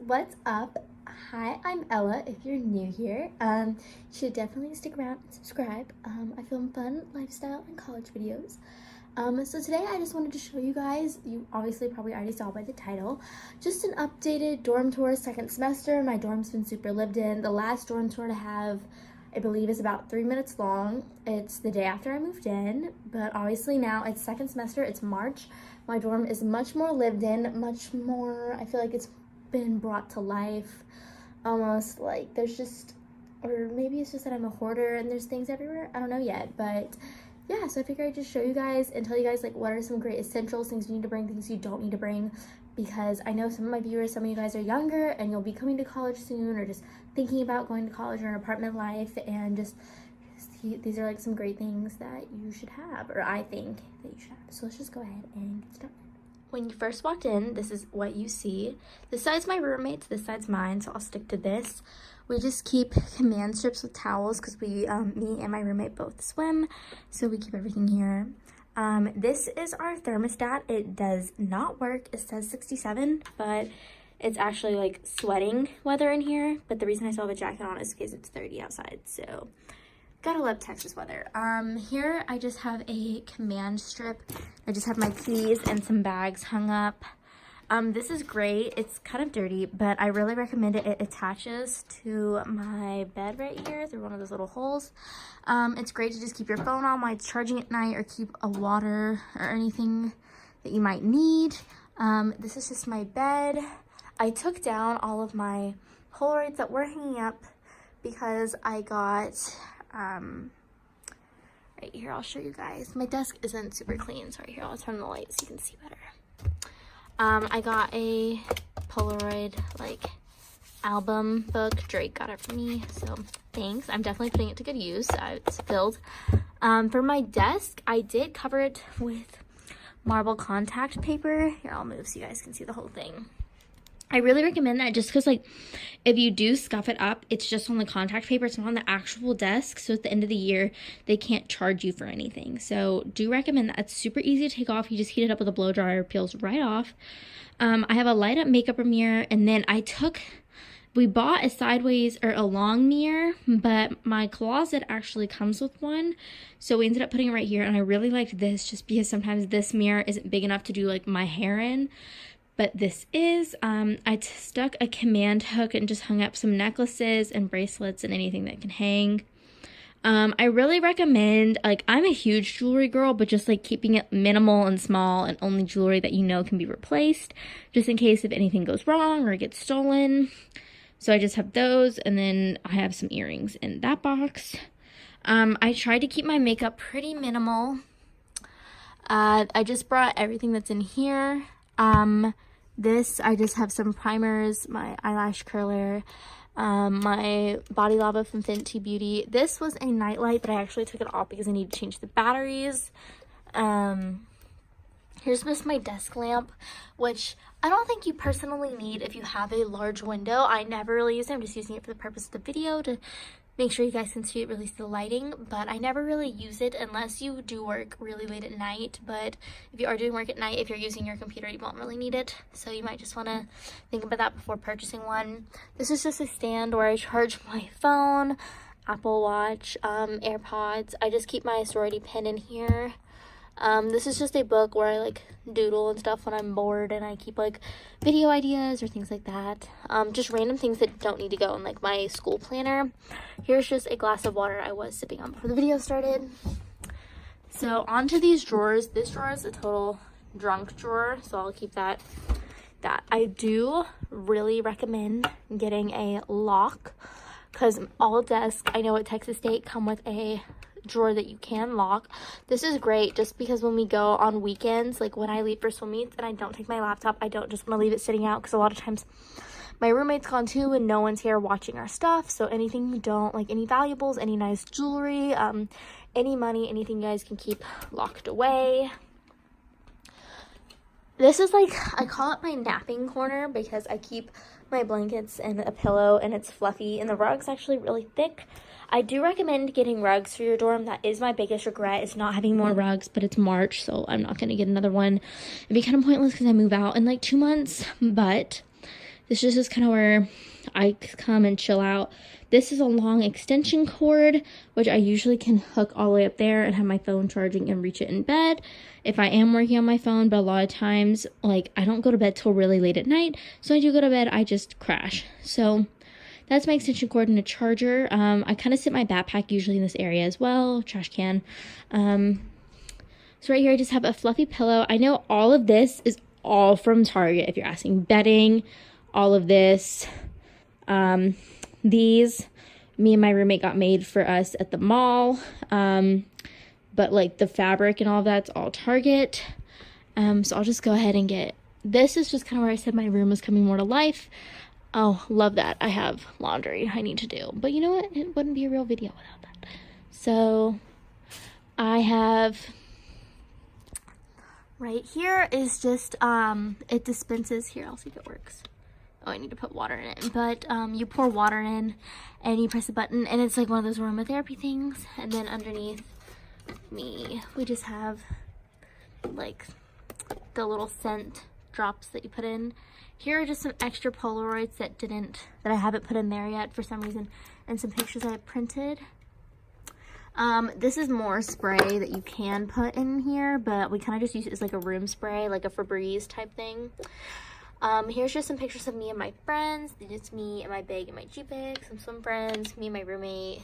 What's up? Hi, I'm Ella. If you're new here, you should definitely stick around and subscribe. I film fun lifestyle and college videos. So today I just wanted to show you guys, you obviously probably already saw by the title, just an updated dorm tour, second semester. My dorm's been super lived in. The last dorm tour to have, I believe, is about 3 minutes long. It's the day after I moved in, but obviously now it's second semester, it's March. My dorm is much more lived in, much more, I feel like it's been brought to life. Almost like there's just, or maybe it's just that I'm a hoarder and there's things everywhere. I don't know yet, but yeah, so I figured I'd just show you guys and tell you guys like what are some great essentials, things you need to bring, things you don't need to bring, because I know some of my viewers, some of you guys are younger and you'll be coming to college soon or just thinking about going to college or an apartment life, and just these are like some great things that you should have, or I think that you should have. So let's just go ahead and get started. When you first walked in, this is what you see. This side's my roommate's, this side's mine, so I'll stick to this. We just keep command strips with towels because we, me and my roommate both swim, so we keep everything here. This is our thermostat. It does not work. It says 67, but it's actually like sweating weather in here. But the reason I still have a jacket on is because it's 30 outside, so gotta love Texas weather. Here I just have a command strip. I just have my keys and some bags hung up. This is great. It's kind of dirty, but I really recommend it. It attaches to my bed right here through one of those little holes. It's great to just keep your phone on while it's charging at night, or keep a water or anything that you might need. This is just my bed. I took down all of my Polaroids that were hanging up because I got right here, I'll show you guys. My desk isn't super clean, so right here, I'll turn the light so you can see better. I got a Polaroid like album book. Drake got it for me, so thanks. I'm definitely putting it to good use. It's filled. For my desk, I did cover it with marble contact paper. Here, I'll move so you guys can see the whole thing. I really recommend that just because, like, if you do scuff it up, it's just on the contact paper. It's not on the actual desk. So at the end of the year, they can't charge you for anything. So do recommend that. It's super easy to take off. You just heat it up with a blow dryer. It peels right off. I have a light up makeup mirror. And then we bought a sideways or a long mirror, but my closet actually comes with one. So we ended up putting it right here. And I really liked this just because sometimes this mirror isn't big enough to do like my hair in. But this is, I stuck a command hook and just hung up some necklaces and bracelets and anything that can hang. I really recommend, like, I'm a huge jewelry girl, but just like keeping it minimal and small and only jewelry that you know can be replaced, just in case if anything goes wrong or gets stolen. So I just have those, and then I have some earrings in that box. I tried to keep my makeup pretty minimal. I just brought everything that's in here. This, I just have some primers, my eyelash curler, my body lava from Fenty Beauty. This was a nightlight, but I actually took it off because I need to change the batteries. Here's just my desk lamp, which I don't think you personally need if you have a large window. I never really use it. I'm just using it for the purpose of the video to make sure you guys can see it, release the lighting, but I never really use it unless you do work really late at night. But if you are doing work at night, if you're using your computer, you won't really need it. So you might just want to think about that before purchasing one. This is just a stand where I charge my phone, Apple Watch, AirPods. I just keep my sorority pin in here. This is just a book where I like doodle and stuff when I'm bored, and I keep like video ideas or things like that. Just random things that don't need to go in like my school planner. Here's just a glass of water I was sipping on before the video started. So onto these drawers. This drawer is a total drunk drawer, so I'll keep that. I do really recommend getting a lock, because all desks I know at Texas State come with a drawer that you can lock. This is great just because when we go on weekends, like when I leave for swim meets and I don't take my laptop, I don't just want to leave it sitting out, because a lot of times my roommate's gone too and no one's here watching our stuff. So anything you don't like, any valuables, any nice jewelry, any money, anything you guys can keep locked away. This is like, I call it my napping corner because I keep my blankets and a pillow, and it's fluffy, and the rug's actually really thick. I do recommend getting rugs for your dorm. That is my biggest regret, is not having more rugs, but it's March, so I'm not going to get another one. It'd be kind of pointless because I move out in like 2 months, but This is just kind of where I come and chill out. This is a long extension cord, which I usually can hook all the way up there and have my phone charging and reach it in bed if I am working on my phone. But a lot of times, like, I don't go to bed till really late at night, so I do go to bed, I just crash. So that's my extension cord and a charger. I kind of sit my backpack usually in this area as well, trash can. So right here I just have a fluffy pillow. I know all of this is all from Target, if you're asking. Bedding, all of this. These, me and my roommate got made for us at the mall. But like the fabric and all of that's all Target. So I'll just go ahead and get, this is just kind of where I said my room was coming more to life. Oh, love that. I have laundry I need to do. But you know what? It wouldn't be a real video without that. So I have, right here is just, it dispenses, here, I'll see if it works. Oh, I need to put water in it. But you pour water in and you press a button and it's like one of those aromatherapy things. And then underneath me, we just have like the little scent drops that you put in. Here are just some extra Polaroids that I haven't put in there yet for some reason, and some pictures I have printed. This is more spray that you can put in here, but we kind of just use it as like a room spray, like a Febreze type thing. Here's just some pictures of me and my friends. It's me and my bag and my Jeep bag, some swim friends, me and my roommate,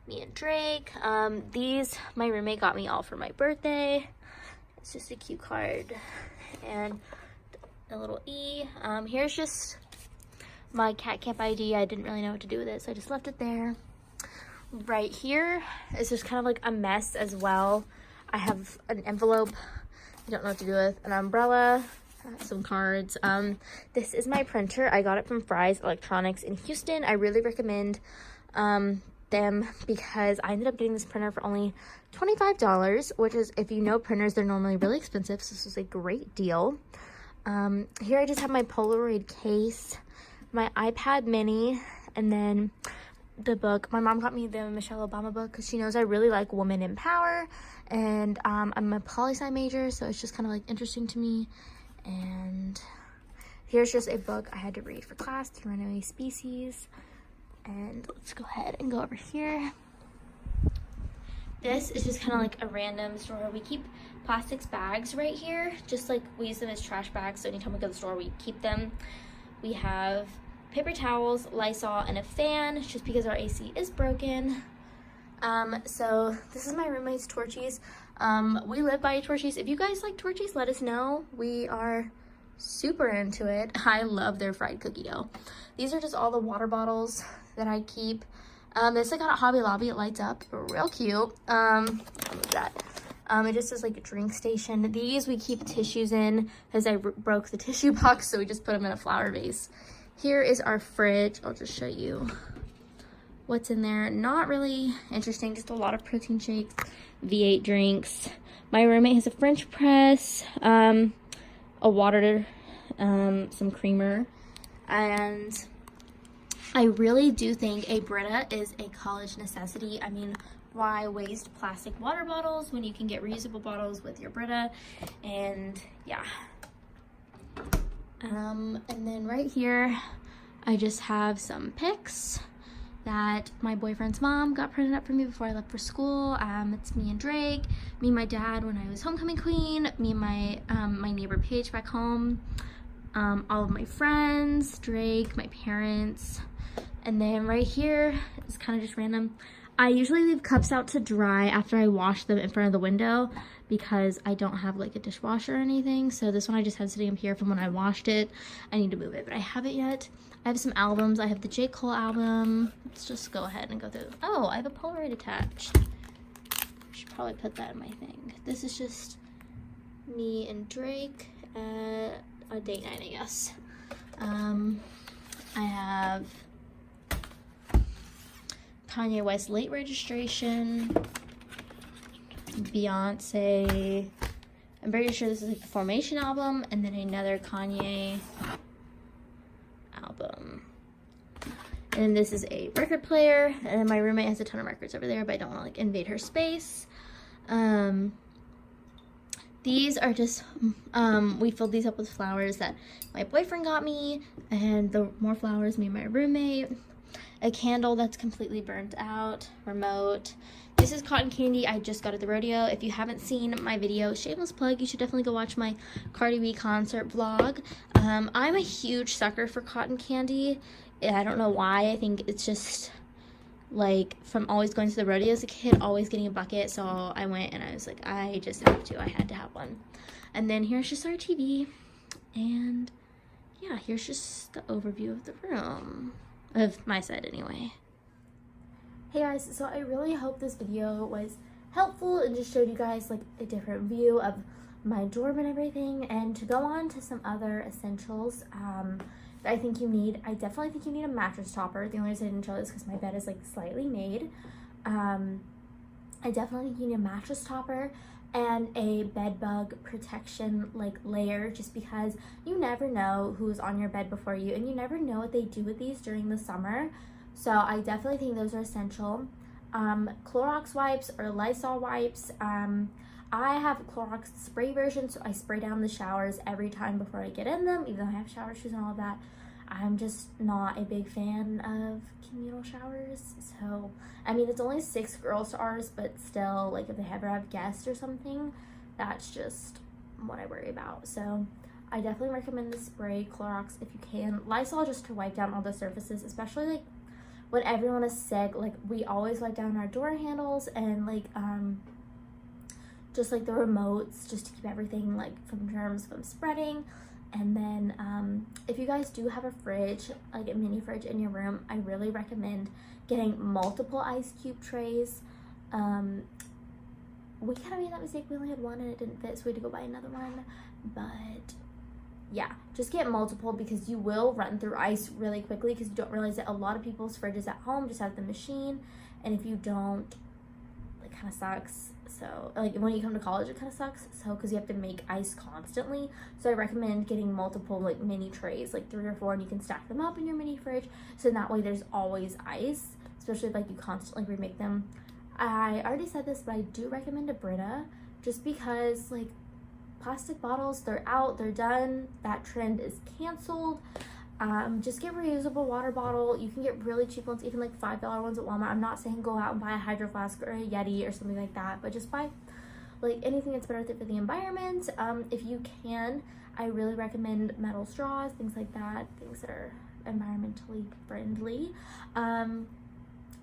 me and Drake. These, my roommate got me all for my birthday. It's just a cute card and a little E. Here's just my cat camp ID. I didn't really know what to do with it, so I just left it there. Right here is just kind of like a mess as well. I have an envelope I don't know what to do with, an umbrella, some cards. This is my printer. I got it from Fry's Electronics in Houston. I really recommend them because I ended up getting this printer for only $25, which is, if you know printers, they're normally really expensive, so this was a great deal. Here I just have my Polaroid case, my iPad mini, and then the book. My mom got me the Michelle Obama book because she knows I really like women in power, and I'm a poli-sci major, so it's just kind of like interesting to me. And here's just a book I had to read for class, The Runaway Species. And let's go ahead and go over here. This is just kind of like a random store. We keep plastics bags right here, just like we use them as trash bags, so anytime we go to the store we keep them. We have paper towels, Lysol, and a fan, just because our AC is broken. So this is my roommate's Torchies. We live by Torchies. If you guys like Torchies, let us know. We are super into it. I love their fried cookie dough. These are just all the water bottles that I keep. This I got at Hobby Lobby. It lights up real cute. It just says like a drink station. These we keep tissues in because I broke the tissue box, so we just put them in a flower vase. Here is our fridge. I'll just show you what's in there. Not really interesting, just a lot of protein shakes, V8 drinks. My roommate has a French press, a water, some creamer, and I really do think a Brita is a college necessity. I mean, why waste plastic water bottles when you can get reusable bottles with your Brita? And yeah. And then right here, I just have some pics that my boyfriend's mom got printed up for me before I left for school. It's me and Drake, me and my dad when I was homecoming queen, me and my my neighbor Paige back home, all of my friends, Drake, my parents, and then right here is kind of just random. I usually leave cups out to dry after I wash them in front of the window because I don't have like a dishwasher or anything. So this one I just had sitting up here from when I washed it. I need to move it, but I haven't yet. I have some albums. I have the J. Cole album. Let's just go ahead and go through. Oh, I have a Polaroid attached. I should probably put that in my thing. This is just me and Drake at a date night, I guess. I have Kanye West Late Registration, Beyonce, I'm very sure this is like the Formation album, and then another Kanye album. And then this is a record player, and then my roommate has a ton of records over there, but I don't want to like invade her space. These are just, we filled these up with flowers that my boyfriend got me, and the more flowers, me and my roommate. A candle that's completely burnt out, remote. This is cotton candy I just got at the rodeo. If you haven't seen my video, shameless plug, you should definitely go watch my Cardi B concert vlog. I'm a huge sucker for cotton candy. I don't know why. I think it's just like from always going to the rodeo as a kid, always getting a bucket. So I went and I was like, I just have to. I had to have one. And then here's just our TV. And yeah, here's just the overview of the room. Of my side anyway. Hey guys, so I really hope this video was helpful and just showed you guys like a different view of my dorm and everything. And to go on to some other essentials that I think you need, I definitely think you need a mattress topper. The only reason I didn't show this is because my bed is like slightly made. I definitely think you need a mattress topper and a bed bug protection like layer, just because you never know who's on your bed before you, and you never know what they do with these during the summer. So I definitely think those are essential. Clorox wipes or Lysol wipes. I have Clorox spray version, so I spray down the showers every time before I get in them, even though I have shower shoes and all of that. I'm just not a big fan of communal showers. So, I mean, it's only 6 girls to ours, but still, like, if they ever have guests or something, that's just what I worry about. So, I definitely recommend the spray Clorox if you can. Lysol just to wipe down all the surfaces, especially, like, when everyone is sick. Like, we always wipe down our door handles and, like, just, like, the remotes, just to keep everything, like, from germs from spreading. And then if you guys do have a fridge, like a mini fridge in your room, I really recommend getting multiple ice cube trays. We kind of made that mistake. We only had one and it didn't fit, so we had to go buy another one. But yeah, just get multiple, because you will run through ice really quickly, because you don't realize that a lot of people's fridges at home just have the machine, and if you don't, it kind of sucks. So, like, when you come to college, it kind of sucks. So, because you have to make ice constantly. So, I recommend getting multiple, like, mini trays, like 3 or 4, and you can stack them up in your mini fridge. So, that way there's always ice, especially if, like, you constantly remake them. I already said this, but I do recommend a Brita, just because, like, plastic bottles, they're out, they're done. That trend is canceled. Just get reusable water bottle. You can get really cheap ones, even like $5 ones at Walmart. I'm not saying go out and buy a Hydro Flask or a Yeti or something like that, but just buy like anything that's better for the environment. If you can, I really recommend metal straws, things like that, things that are environmentally friendly. I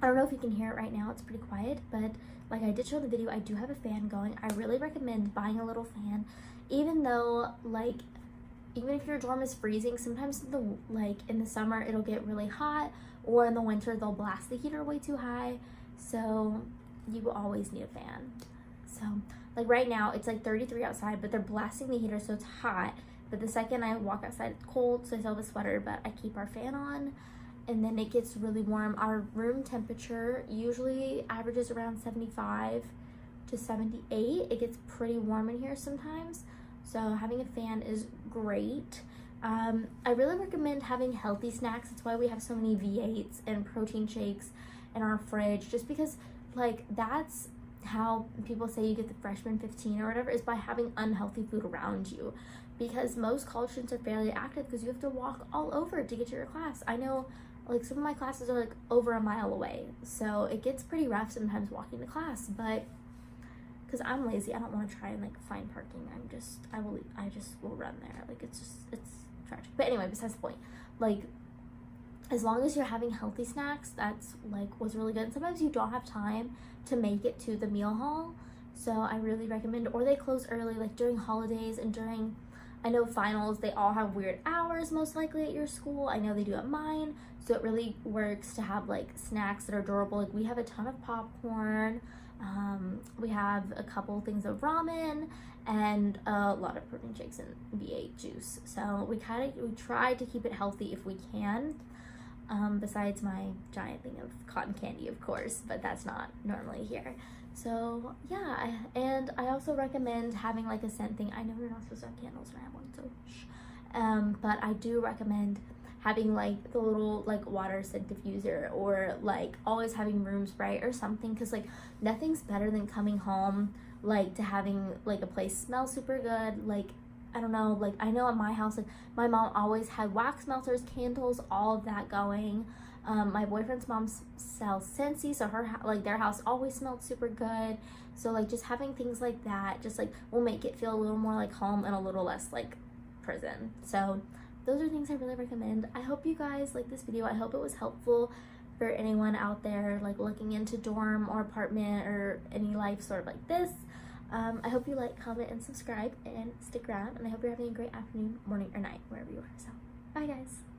don't know if you can hear it right now, it's pretty quiet, but like I did show in the video, I do have a fan going. I really recommend buying a little fan, even though, like, even if your dorm is freezing, sometimes in the summer it'll get really hot, or in the winter they'll blast the heater way too high, so you will always need a fan. So like right now it's like 33 outside, but they're blasting the heater, so it's hot, but the second I walk outside it's cold, so I still have a sweater, but I keep our fan on, and then it gets really warm. Our room temperature usually averages around 75 to 78. It gets pretty warm in here sometimes, so having a fan is great. I really recommend having healthy snacks. That's why we have so many V8s and protein shakes in our fridge, just because, like, that's how people say you get the freshman 15 or whatever, is by having unhealthy food around you, because most college students are fairly active because you have to walk all over to get to your class. I know, like, some of my classes are like over a mile away, so it gets pretty rough sometimes walking to class, but because I'm lazy, I don't want to try and like find parking. I just will run there. Like, it's tragic. But anyway, besides the point, like, as long as you're having healthy snacks, that's like what's really good. And sometimes you don't have time to make it to the meal hall, so I really recommend, or they close early, like during holidays and during, I know finals, they all have weird hours most likely at your school. I know they do at mine, so it really works to have like snacks that are durable. Like, we have a ton of popcorn. We have a couple things of ramen and a lot of protein shakes and V8 juice. So we try to keep it healthy if we can, besides my giant thing of cotton candy, of course, but that's not normally here. So yeah, and I also recommend having like a scent thing. I know you're not supposed to have candles, and I have one, so shh. But I do recommend having like the little like water scent diffuser, or like always having room spray or something, because like nothing's better than coming home like to having like a place smell super good. Like, I don't know, like I know at my house, like my mom always had wax melters, candles, all of that going. My boyfriend's mom sells Scentsy, so like their house always smelled super good. So like just having things like that just like will make it feel a little more like home and a little less like prison. So those are things I really recommend. I hope you guys like this video. I hope it was helpful for anyone out there like looking into dorm or apartment or any life sort of like this. I hope you like, comment, and subscribe, and stick around, and I hope you're having a great afternoon, morning, or night, wherever you are. So, bye guys.